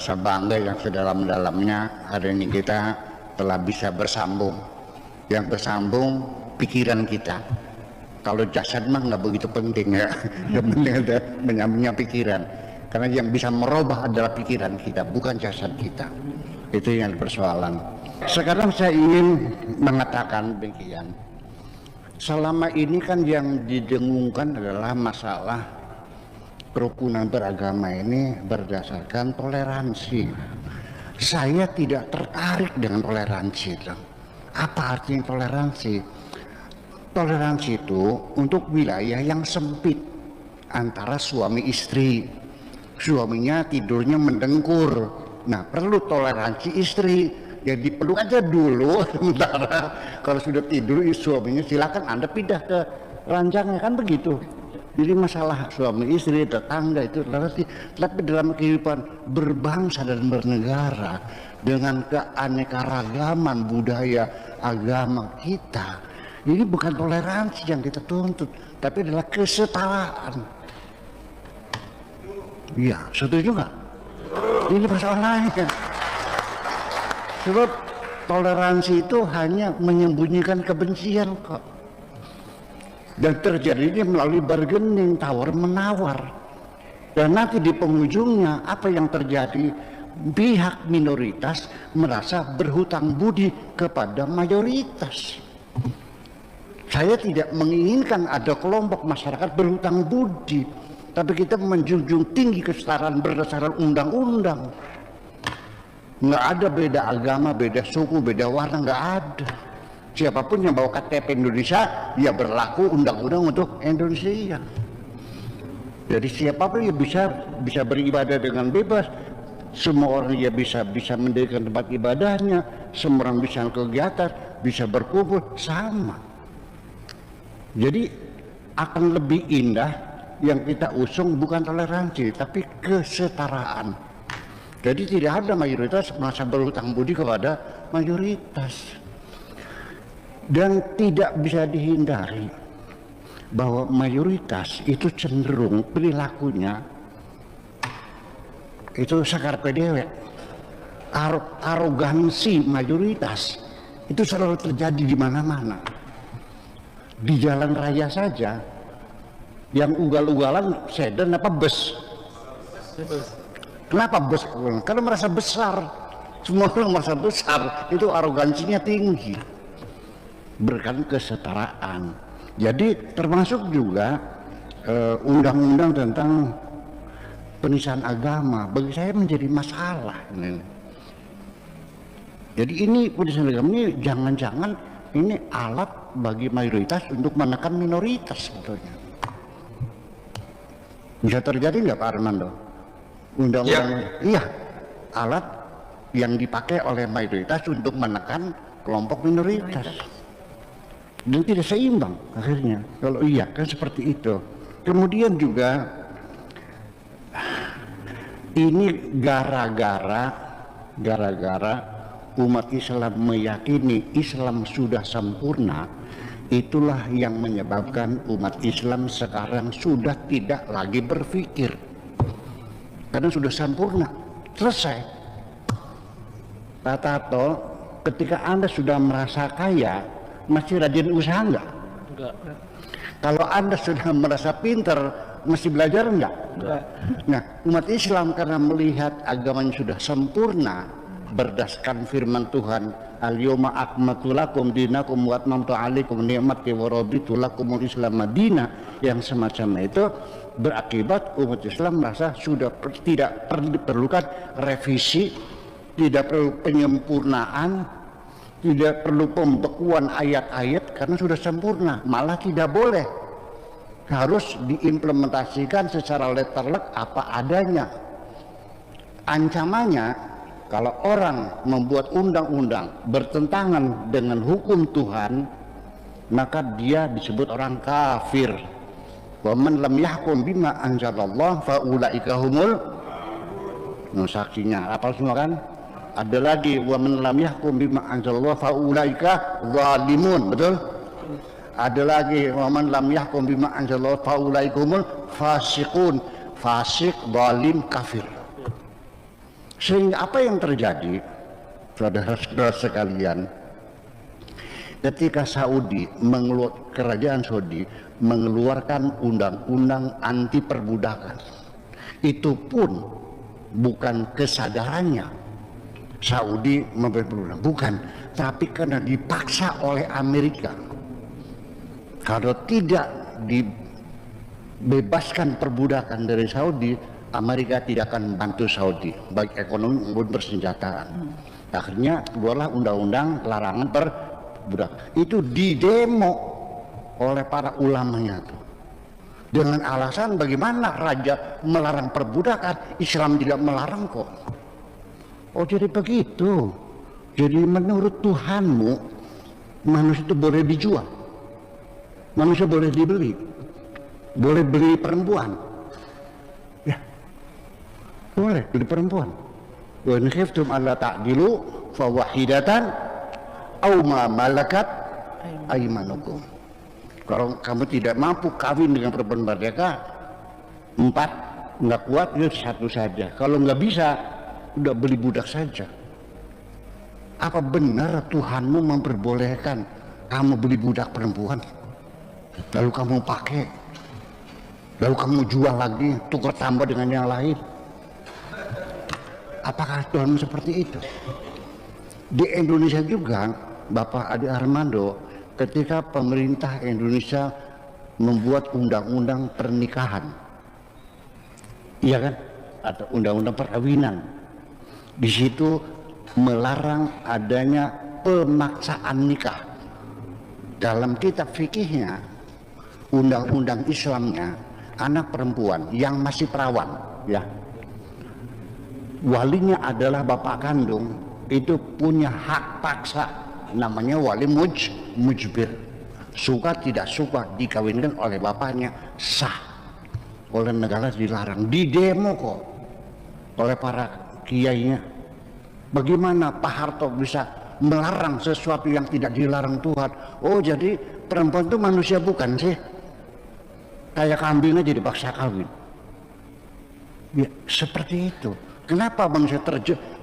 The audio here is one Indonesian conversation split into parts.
rasa bangga yang sedalam-dalamnya hari ini kita telah bisa bersambung. Yang bersambung pikiran kita. Kalau jasad mah nggak begitu penting ya, yang penting ada menyambungnya pikiran. Karena yang bisa merubah adalah pikiran kita, bukan jasad kita. Itu yang persoalan. Sekarang saya ingin mengatakan demikian. Selama ini kan yang didengungkan adalah masalah kerukunan beragama ini berdasarkan toleransi. Saya tidak tertarik dengan toleransi itu. Apa artinya toleransi? Toleransi itu untuk wilayah yang sempit antara suami istri. Suaminya tidurnya mendengkur. Nah, perlu toleransi istri. Ya dipeluk aja dulu sementara. Kalau sudah tidur suaminya silakan Anda pindah ke ranjangnya, kan begitu. Jadi masalah suami istri, tetangga itu toleransi. Tapi dalam kehidupan berbangsa dan bernegara dengan keanekaragaman budaya agama kita, ini bukan toleransi yang kita tuntut, tapi adalah kesetaraan. Iya, setuju nggak? Ini persoalannya. Sebab toleransi itu hanya menyembunyikan kebencian kok. Dan terjadinya melalui bargaining, tawar menawar. Dan nanti di penghujungnya apa yang terjadi? Pihak minoritas merasa berhutang budi kepada mayoritas. Saya tidak menginginkan ada kelompok masyarakat berhutang budi, tapi kita menjunjung tinggi kesetaraan berdasarkan undang-undang. Nggak ada beda agama, beda suku, beda warna, nggak ada. Siapapun yang bawa KTP Indonesia, ya berlaku undang-undang untuk Indonesia. Jadi siapapun ya bisa beribadah dengan bebas. Semua orang ya bisa mendirikan tempat ibadahnya. Semua orang bisa kegiatan, bisa berkumpul, sama. Jadi akan lebih indah yang kita usung bukan toleransi, tapi kesetaraan. Jadi tidak ada mayoritas merasa berhutang budi kepada mayoritas. Dan tidak bisa dihindari bahwa mayoritas itu cenderung perilakunya itu sakar PDW, arogansi mayoritas itu selalu terjadi di mana-mana. Di jalan raya saja yang ugal-ugalan sedan apa bus. Kenapa bus? Karena merasa besar. Semua orang merasa besar, itu arogansinya tinggi. Berkan kesetaraan. Jadi termasuk juga undang-undang tentang penistaan agama bagi saya menjadi masalah. Jadi ini penistaan agama ini jangan-jangan ini alat bagi mayoritas untuk menekan minoritas sebetulnya. Bisa terjadi nggak Pak Armando? Undang-undang iya alat yang dipakai oleh mayoritas untuk menekan kelompok minoritas. Dan tidak seimbang akhirnya. Kalau iya kan seperti itu. Kemudian juga ini gara-gara umat Islam meyakini Islam sudah sempurna, itulah yang menyebabkan umat Islam sekarang sudah tidak lagi berpikir karena sudah sempurna, selesai. Pak Tato, ketika Anda sudah merasa kaya, masih rajin usaha enggak? Kalau Anda sudah merasa pintar, masih belajar enggak? Nah, umat Islam karena melihat agamanya sudah sempurna berdasarkan firman Tuhan, al-yawma akmaltu lakum dinakum wa atmamtu alaikum ni'mati wa raditu lakumul Islam madina, yang semacam itu berakibat umat Islam merasa sudah tidak diperlukan revisi, tidak perlu penyempurnaan, tidak perlu pembekuan ayat-ayat karena sudah sempurna. Malah tidak boleh, harus diimplementasikan secara letterlek apa adanya. Ancamannya kalau orang membuat undang-undang bertentangan dengan hukum Tuhan, maka dia disebut orang kafir. Wa man lam yahkum bima anzalallah fa ulaika humul, saksinya apal semua kan? Ada lagi wa man lam yahkum bima anzalallah fa ulaika zalimun, betul? Ada lagi wa man lam yahkum bima anzalallah fa ulaika humul fasiqun, fasik, zalim, kafir. Sehingga apa yang terjadi, saudara-saudara sekalian, ketika kerajaan Saudi mengeluarkan undang-undang anti perbudakan, itu pun bukan kesadarannya Saudi memberi perbudakan, bukan, tapi karena dipaksa oleh Amerika. Kalau tidak dibebaskan perbudakan dari Saudi, Amerika tidak akan membantu Saudi baik ekonomi maupun persenjataan. Akhirnya keluarlah undang-undang larangan perbudakan. Itu didemo oleh para ulamanya tuh, dengan alasan bagaimana raja melarang perbudakan, Islam tidak melarang kok. Oh, jadi begitu. Jadi menurut Tuhanmu manusia itu boleh dijual, manusia boleh dibeli, boleh beli perempuan, ya boleh beli perempuan. Wa in khiftum alla ta'dilu fa wahidatan aw ma malakat aymanukum. Kalau kamu tidak mampu kawin dengan perempuan merdeka, 4, nggak kuat, ya 1 saja. Kalau nggak bisa, udah beli budak saja. Apa benar Tuhanmu memperbolehkan kamu beli budak perempuan, lalu kamu pakai, lalu kamu jual lagi, tukar tambah dengan yang lain? Apakah Tuhan seperti itu? Di Indonesia juga, Bapak Adi Armando, ketika pemerintah Indonesia membuat undang-undang pernikahan, iya kan, atau undang-undang perkawinan, di situ melarang adanya pemaksaan nikah. Dalam kitab fikihnya, undang-undang Islamnya, anak perempuan yang masih perawan, ya, walinya adalah bapak kandung, itu punya hak paksa, namanya wali mujbir. Suka tidak suka dikawinkan oleh bapaknya, sah. Oleh negara dilarang, didemo kok oleh para kiainya. Bagaimana Pak Harto bisa melarang sesuatu yang tidak dilarang Tuhan? Oh, jadi perempuan itu manusia bukan sih? Kayak kambing aja dipaksa kawin. Ya, seperti itu. Kenapa manusia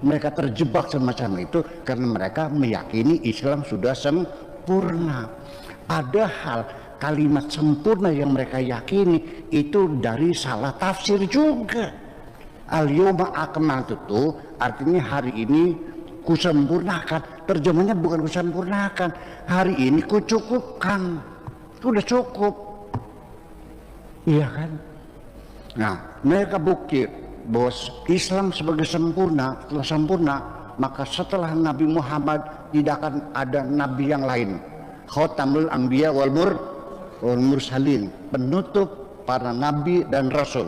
mereka terjebak semacam itu? Karena mereka meyakini Islam sudah sempurna. Padahal kalimat sempurna yang mereka yakini itu dari salah tafsir juga. Al-yawma akmaltu itu artinya hari ini kusempurnakan. Terjemahnya bukan kusempurnakan, hari ini kucukupkan. Sudah cukup, iya kan? Nah, mereka bukti bahwa Islam sebagai sempurna, setelah sempurna, maka setelah Nabi Muhammad tidak akan ada nabi yang lain. Khatamul anbiya wal mursalin, penutup para nabi dan rasul.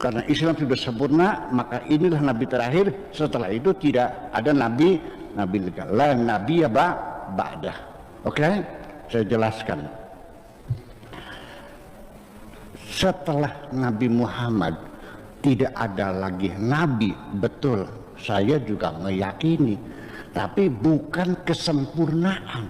Karena Islam sudah sempurna, maka inilah nabi terakhir. Setelah itu tidak ada nabi lagi. La nabi ya ba'dah. Oke, saya jelaskan. Setelah Nabi Muhammad tidak ada lagi nabi, betul, saya juga meyakini, tapi bukan kesempurnaan,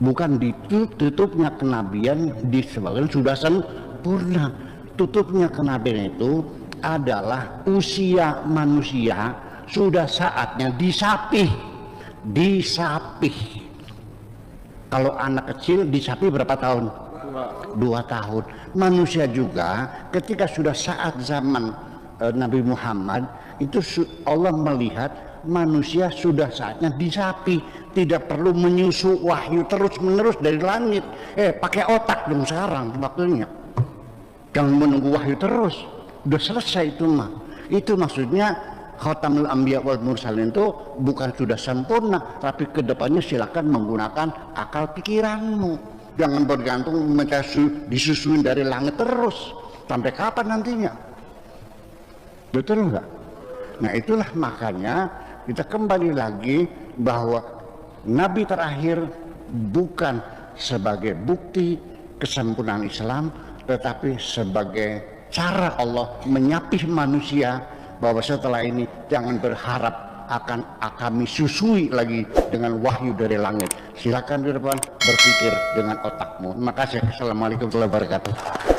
bukan ditutupnya kenabian disebabkan sudah sempurna. Tutupnya kenabian itu adalah usia manusia sudah saatnya disapih. Kalau anak kecil disapih berapa tahun? 2 tahun. Manusia juga ketika sudah saat zaman Nabi Muhammad itu Allah melihat manusia sudah saatnya disapi, tidak perlu menyusu wahyu terus menerus dari langit. Pakai otak dong sekarang waktunya, jangan menunggu wahyu terus, udah selesai itu mah. Itu maksudnya Khatamul Anbiya wal Mursalin itu bukan sudah sempurna, tapi kedepannya silakan menggunakan akal pikiranmu. Jangan bergantung disusuin dari langit terus. Sampai kapan nantinya? Betul enggak? Nah, itulah makanya kita kembali lagi bahwa Nabi terakhir bukan sebagai bukti kesempurnaan Islam, tetapi sebagai cara Allah menyapih manusia bahwa setelah ini jangan berharap akan kami susui lagi dengan wahyu dari langit. Silakan di depan berpikir dengan otakmu. Terima kasih. Assalamualaikum warahmatullahi wabarakatuh.